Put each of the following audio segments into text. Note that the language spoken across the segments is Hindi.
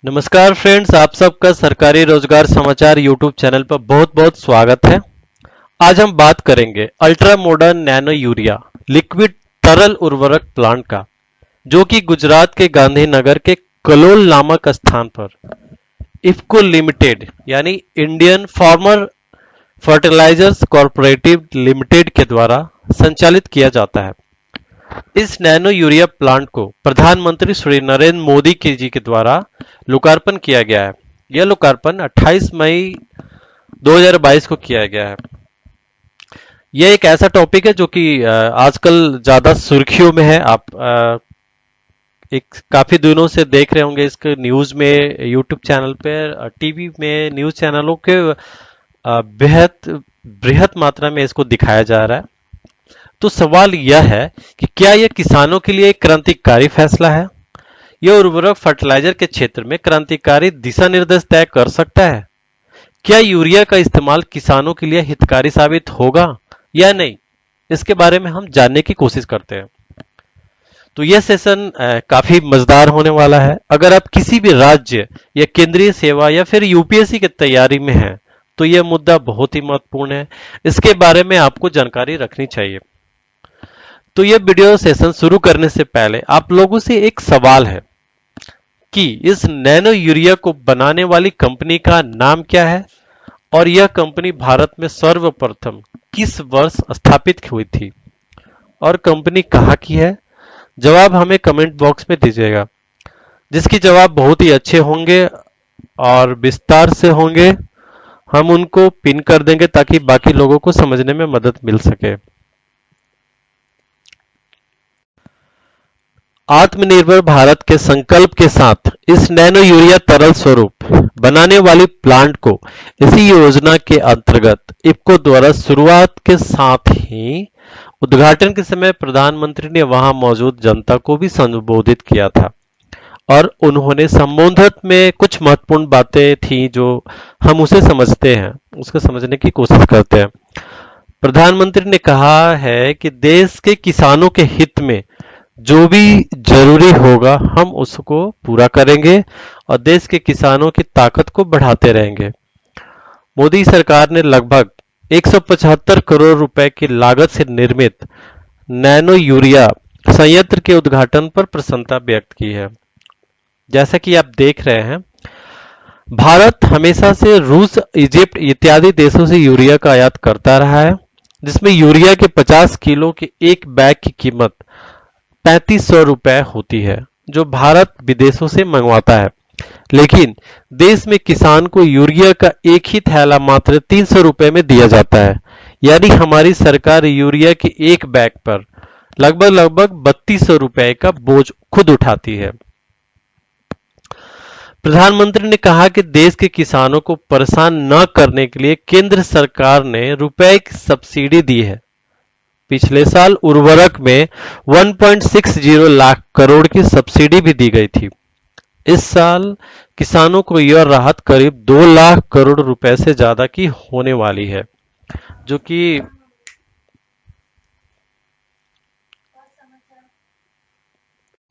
नमस्कार फ्रेंड्स, आप सबका सरकारी रोजगार समाचार यूट्यूब चैनल पर बहुत बहुत स्वागत है। आज हम बात करेंगे ultra modern nano urea liquid तरल उर्वरक प्लांट का, जो कि गुजरात के गांधीनगर के कलोल नामक स्थान पर इफ्को लिमिटेड यानी Indian farmer fertilisers cooperative limited के द्वारा संचालित किया जाता है। इस नैनो यूरिया प्लांट को प्रधानमंत्री श्री नरेंद्र मोदी जी के द्वारा लोकार्पण किया गया है। यह लोकार्पण 28 मई 2022 को किया गया है। यह एक ऐसा टॉपिक है जो कि आजकल ज्यादा सुर्खियों में है। आप एक काफी दिनों से देख रहे होंगे इसके न्यूज में, यूट्यूब चैनल पे, टीवी में, न्यूज चैनलों के बेहद बृहत मात्रा में इसको दिखाया जा रहा है। तो सवाल यह है कि क्या यह किसानों के लिए एक क्रांतिकारी फैसला है? यह उर्वरक फर्टिलाइजर के क्षेत्र में क्रांतिकारी दिशा निर्देश तय कर सकता है। क्या यूरिया का इस्तेमाल किसानों के लिए हितकारी साबित होगा या नहीं, इसके बारे में हम जानने की कोशिश करते हैं। तो यह सेशन काफी मजेदार होने वाला है। अगर आप किसी भी राज्य या केंद्रीय सेवा या फिर यूपीएससी की तैयारी में हैं, तो यह मुद्दा बहुत ही महत्वपूर्ण है। इसके बारे में आपको जानकारी रखनी चाहिए। तो यह वीडियो सेशन शुरू करने से पहले आप लोगों से एक सवाल है कि इस नैनो यूरिया को बनाने वाली कंपनी का नाम क्या है और यह कंपनी भारत में सर्वप्रथम किस वर्ष स्थापित हुई थी और कंपनी कहाँ की है? जवाब हमें कमेंट बॉक्स में दीजिएगा। जिसकी जवाब बहुत ही अच्छे होंगे और विस्तार से होंगे, हम उनको पिन कर देंगे ताकि बाकी लोगों को समझने में मदद मिल सके। आत्मनिर्भर भारत के संकल्प के साथ इस नैनो यूरिया तरल स्वरूप बनाने वाली प्लांट को इसी योजना के अंतर्गत इफ्को द्वारा शुरुआत के साथ ही उद्घाटन के समय प्रधानमंत्री ने वहां मौजूद जनता को भी संबोधित किया था और उन्होंने संबोधन में कुछ महत्वपूर्ण बातें थी जो हम उसे समझते हैं, उसको समझने की कोशिश करते हैं। प्रधानमंत्री ने कहा है कि देश के किसानों के हित में जो भी जरूरी होगा हम उसको पूरा करेंगे और देश के किसानों की ताकत को बढ़ाते रहेंगे। मोदी सरकार ने लगभग 175 करोड़ रुपए की लागत से निर्मित नैनो यूरिया संयंत्र के उद्घाटन पर प्रसन्नता व्यक्त की है। जैसा कि आप देख रहे हैं, भारत हमेशा से रूस, इजिप्ट इत्यादि देशों से यूरिया का आयात करता रहा है, जिसमें यूरिया के 50 किलो के एक बैग की कीमत 3500 रुपए होती है, जो भारत विदेशों से मंगवाता है। लेकिन देश में किसान को यूरिया का एक ही थैला मात्र 300 रुपए में दिया जाता है। यानी हमारी सरकार यूरिया के एक बैग पर लगभग 3200 रुपए का बोझ खुद उठाती है। प्रधानमंत्री ने कहा कि देश के किसानों को परेशान न करने के लिए केंद्र सरकार ने रुपए की सब्सिडी दी है। पिछले साल उर्वरक में 1.60 लाख करोड़ की सब्सिडी भी दी गई थी। इस साल किसानों को यह राहत करीब 2 लाख करोड़ रुपए से ज्यादा की होने वाली है, जो कि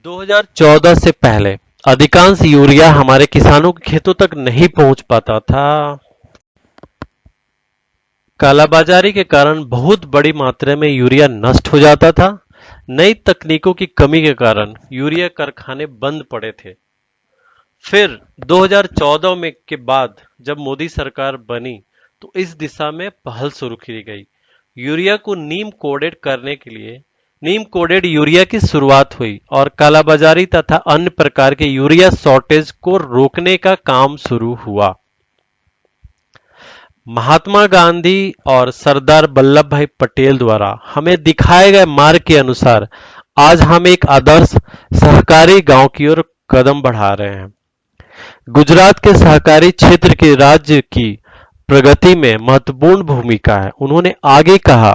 2014 से पहले अधिकांश यूरिया हमारे किसानों के खेतों तक नहीं पहुंच पाता था। कालाबाजारी के कारण बहुत बड़ी मात्रा में यूरिया नष्ट हो जाता था। नई तकनीकों की कमी के कारण यूरिया कारखाने बंद पड़े थे। फिर 2014 में के बाद जब मोदी सरकार बनी तो इस दिशा में पहल शुरू की गई। यूरिया को नीम कोडेड करने के लिए नीम कोडेड यूरिया की शुरुआत हुई और कालाबाजारी तथा अन्य प्रकार के यूरिया शॉर्टेज को रोकने का काम शुरू हुआ। महात्मा गांधी और सरदार वल्लभ भाई पटेल द्वारा हमें दिखाए गए मार्ग के अनुसार आज हम एक आदर्श सहकारी गांव की ओर कदम बढ़ा रहे हैं। गुजरात के सहकारी क्षेत्र के राज्य की प्रगति में महत्वपूर्ण भूमिका है। उन्होंने आगे कहा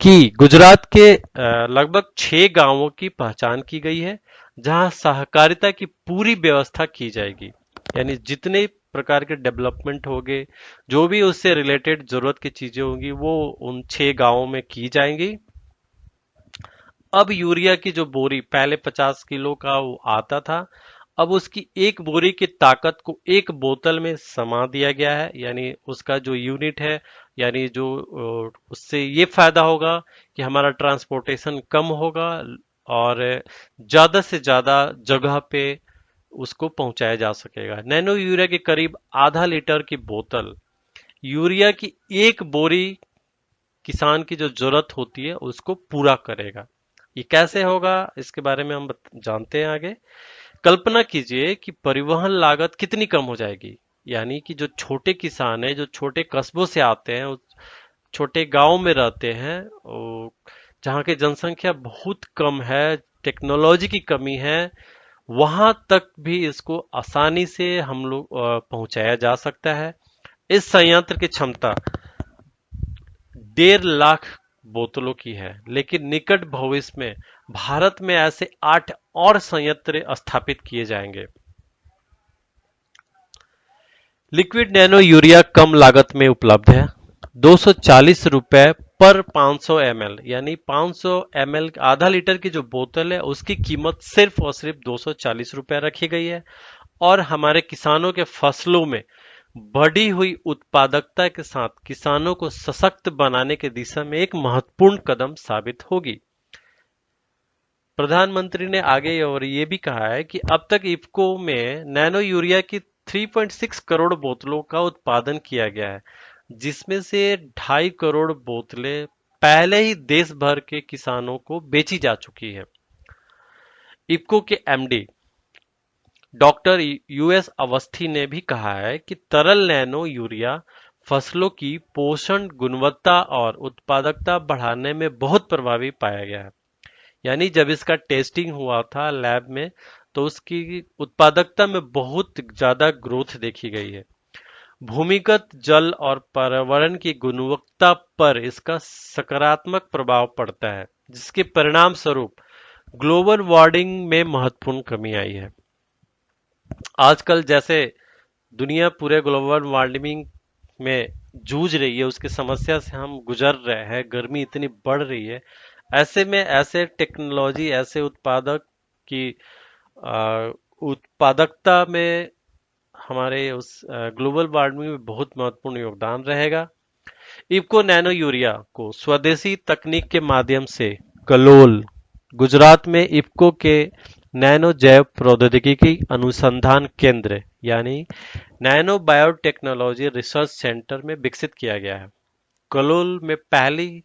कि गुजरात के लगभग 6 गांवों की पहचान की गई है जहां सहकारिता की पूरी व्यवस्था की जाएगी। यानी जितने प्रकार के डेवलपमेंट होंगे, जो भी उससे रिलेटेड जरूरत की चीजें होंगी, वो उन 6 गांवों में की जाएंगी। अब यूरिया की जो बोरी पहले 50 किलो का वो आता था, अब उसकी एक बोरी की ताकत को एक बोतल में समा दिया गया है, यानी उसका जो यूनिट है, यानी जो उससे ये फायदा होगा कि हमारा ट्रांसपोर्टेशन कम होगा और ज्यादा से ज्यादा जगह पे उसको पहुंचाया जा सकेगा। नैनो यूरिया के करीब आधा लीटर की बोतल यूरिया की एक बोरी किसान की जो जरूरत होती है उसको पूरा करेगा। ये कैसे होगा, इसके बारे में हम जानते हैं आगे। कल्पना कीजिए कि परिवहन लागत कितनी कम हो जाएगी। यानी कि जो छोटे किसान हैं, जो छोटे कस्बों से आते हैं, छोटे गांव में रहते हैं, जहाँ की जनसंख्या बहुत कम है, टेक्नोलॉजी की कमी है, वहां तक भी इसको आसानी से हम लोग पहुंचाया जा सकता है। इस संयंत्र की क्षमता 1.5 लाख बोतलों की है, लेकिन निकट भविष्य में भारत में ऐसे 8 और संयंत्र स्थापित किए जाएंगे। लिक्विड नैनो यूरिया कम लागत में उपलब्ध है। 240 रुपए पर 500 ml, यानी 500 ml आधा लीटर की जो बोतल है उसकी कीमत सिर्फ और सिर्फ 240 रुपए रखी गई है, और हमारे किसानों के फसलों में बढ़ी हुई उत्पादकता के साथ किसानों को सशक्त बनाने की दिशा में एक महत्वपूर्ण कदम साबित होगी। प्रधानमंत्री ने आगे और ये भी कहा है कि अब तक इफ्को में नैनो यूरिया की 3.6 करोड़ बोतलों का उत्पादन किया गया है, जिसमें से 2.5 करोड़ बोतलें पहले ही देश भर के किसानों को बेची जा चुकी है। इफ्को के एमडी डॉक्टर यूएस अवस्थी ने भी कहा है कि तरल नैनो यूरिया फसलों की पोषण, गुणवत्ता और उत्पादकता बढ़ाने में बहुत प्रभावी पाया गया है। यानी जब इसका टेस्टिंग हुआ था लैब में, तो उसकी उत्पादकता में बहुत ज्यादा ग्रोथ देखी गई है। भूमिगत जल और पर्यावरण की गुणवत्ता पर इसका सकारात्मक प्रभाव पड़ता है, जिसके परिणाम स्वरूप ग्लोबल वार्मिंग में महत्वपूर्ण कमी आई है। आजकल जैसे दुनिया पूरे ग्लोबल वार्मिंग में जूझ रही है, उसकी समस्या से हम गुजर रहे हैं, गर्मी इतनी बढ़ रही है, ऐसे में ऐसे टेक्नोलॉजी, ऐसे उत्पादक की उत्पादकता में हमारे उस ग्लोबल वार्मिंग में बहुत महत्वपूर्ण योगदान रहेगा। इफ्को नैनो यूरिया को स्वदेशी तकनीक के माध्यम से कलोल, गुजरात में इफ्को के नैनो जैव प्रौद्योगिकी अनुसंधान केंद्र यानी नैनो बायोटेक्नोलॉजी रिसर्च सेंटर में विकसित किया गया है। कलोल में पहली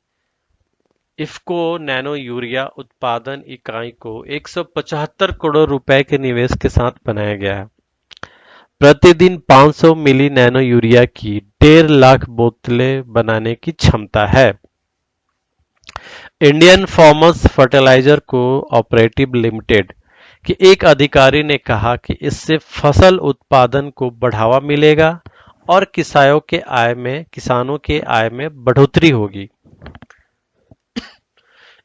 इफ्को नैनो यूरिया उत्पादन इकाई को 175 करोड़ रुपए के निवेश के साथ बनाया गया है। प्रतिदिन 500 मिली नैनो यूरिया की 1.5 लाख बोतलें बनाने की क्षमता है। Indian farmers fertiliser co operative limited के एक अधिकारी ने कहा कि इससे फसल उत्पादन को बढ़ावा मिलेगा और किसानों के आय में बढ़ोतरी होगी।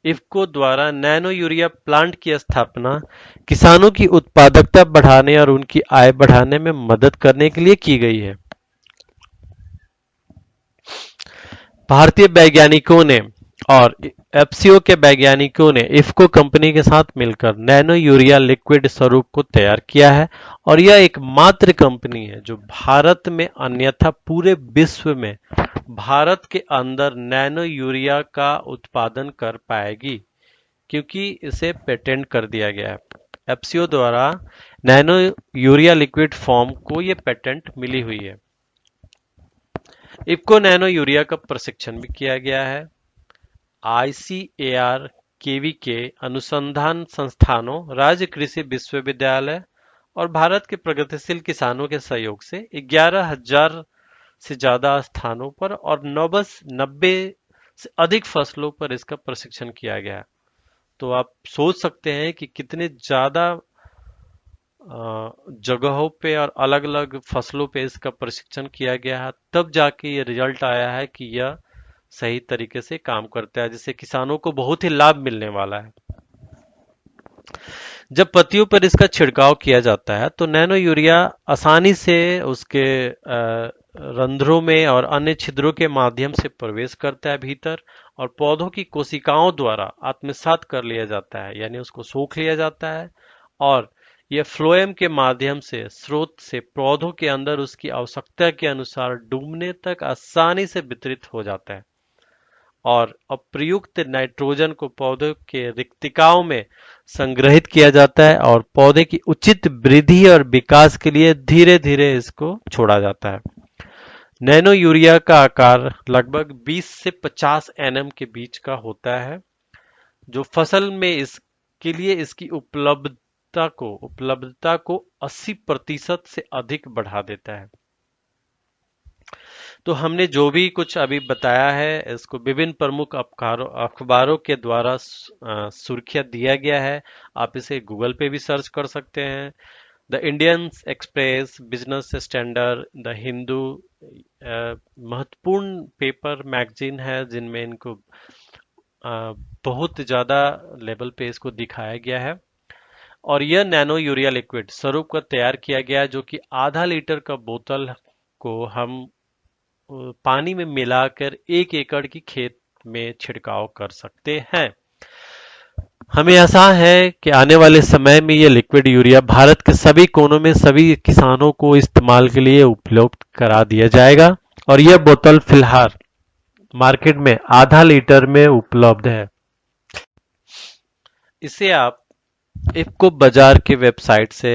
इफ्को द्वारा नैनो यूरिया प्लांट की स्थापना किसानों की उत्पादकता बढ़ाने और उनकी आय बढ़ाने में मदद करने के लिए की गई है। भारतीय वैज्ञानिकों ने और एफसीओ के वैज्ञानिकों ने इफ्को कंपनी के साथ मिलकर नैनो यूरिया लिक्विड स्वरूप को तैयार किया है, और यह एकमात्र कंपनी है जो भारत में, अन्यथा पूरे विश्व में भारत के अंदर नैनो यूरिया का उत्पादन कर पाएगी, क्योंकि इसे पेटेंट कर दिया गया है। एफसीओ द्वारा नैनो यूरिया लिक्विड फॉर्म को यह पेटेंट मिली हुई है। इफ्को नैनो यूरिया का प्रशिक्षण भी किया गया है। आईसीएआर केवी के अनुसंधान संस्थानों, राज्य कृषि विश्वविद्यालय और भारत के प्रगतिशील किसानों के सहयोग से 11,000 से ज्यादा स्थानों पर और 90 से अधिक फसलों पर इसका प्रशिक्षण किया गया। तो आप सोच सकते हैं कि कितने ज्यादा जगहों पे और अलग अलग फसलों पे इसका प्रशिक्षण किया गया है, तब जाके ये रिजल्ट आया है कि यह सही तरीके से काम करता है, जिससे किसानों को बहुत ही लाभ मिलने वाला है। जब पत्तियों पर इसका छिड़काव किया जाता है तो नैनो यूरिया आसानी से उसके रंध्रों में और अन्य छिद्रों के माध्यम से प्रवेश करता है भीतर, और पौधों की कोशिकाओं द्वारा आत्मसात कर लिया जाता है, यानी उसको सोख लिया जाता है, और यह फ्लोएम के माध्यम से स्रोत से पौधों के अंदर उसकी आवश्यकता के अनुसार डूबने तक आसानी से वितरित हो जाता है और अप्रयुक्त नाइट्रोजन को पौधों के रिक्तिकाओं में संग्रहित किया जाता है और पौधे की उचित वृद्धि और विकास के लिए धीरे धीरे इसको छोड़ा जाता है। नैनो यूरिया का आकार लगभग 20 से 50 एनएम के बीच का होता है, जो फसल में इसके लिए इसकी उपलब्धता को 80% से अधिक बढ़ा देता है। तो हमने जो भी कुछ अभी बताया है इसको विभिन्न प्रमुख अखबारों के द्वारा सुर्खियां दिया गया है। आप इसे गूगल पे भी सर्च कर सकते हैं। The Indian express, business standard, the Hindu महत्वपूर्ण पेपर मैगजीन है जिनमें इनको बहुत ज्यादा लेवल पे इसको दिखाया गया है। और यह नैनो यूरिया लिक्विड स्वरूप का तैयार किया गया है, जो कि आधा लीटर का बोतल को हम पानी में मिलाकर 1 एकड़ की खेत में छिड़काव कर सकते हैं। हमें आशा है कि आने वाले समय में यह लिक्विड यूरिया भारत के सभी कोनों में सभी किसानों को इस्तेमाल के लिए उपलब्ध करा दिया जाएगा और यह बोतल फिलहाल मार्केट में आधा लीटर में उपलब्ध है। इसे आप इफ्को बाजार के वेबसाइट से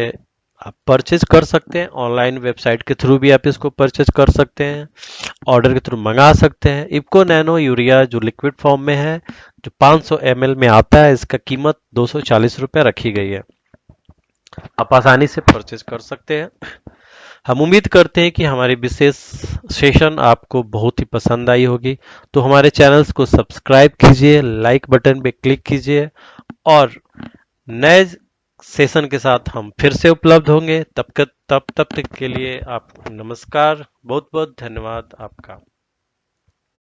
आप परचेज कर सकते हैं। ऑनलाइन वेबसाइट के थ्रू भी आप इसको परचेज कर सकते हैं, ऑर्डर के थ्रू मंगा सकते हैं। इफ्को नैनो यूरिया जो लिक्विड फॉर्म में है, जो 500 ml में आता है, इसका कीमत 240 रुपये रखी गई है। आप आसानी से परचेज कर सकते हैं। हम उम्मीद करते हैं कि हमारी विशेष सेशन आपको बहुत ही पसंद आई होगी। तो हमारे चैनल्स को सब्सक्राइब कीजिए, लाइक बटन पे क्लिक कीजिए और नए सेशन के साथ हम फिर से उपलब्ध होंगे। तब तक के लिए आप नमस्कार। बहुत बहुत धन्यवाद आपका।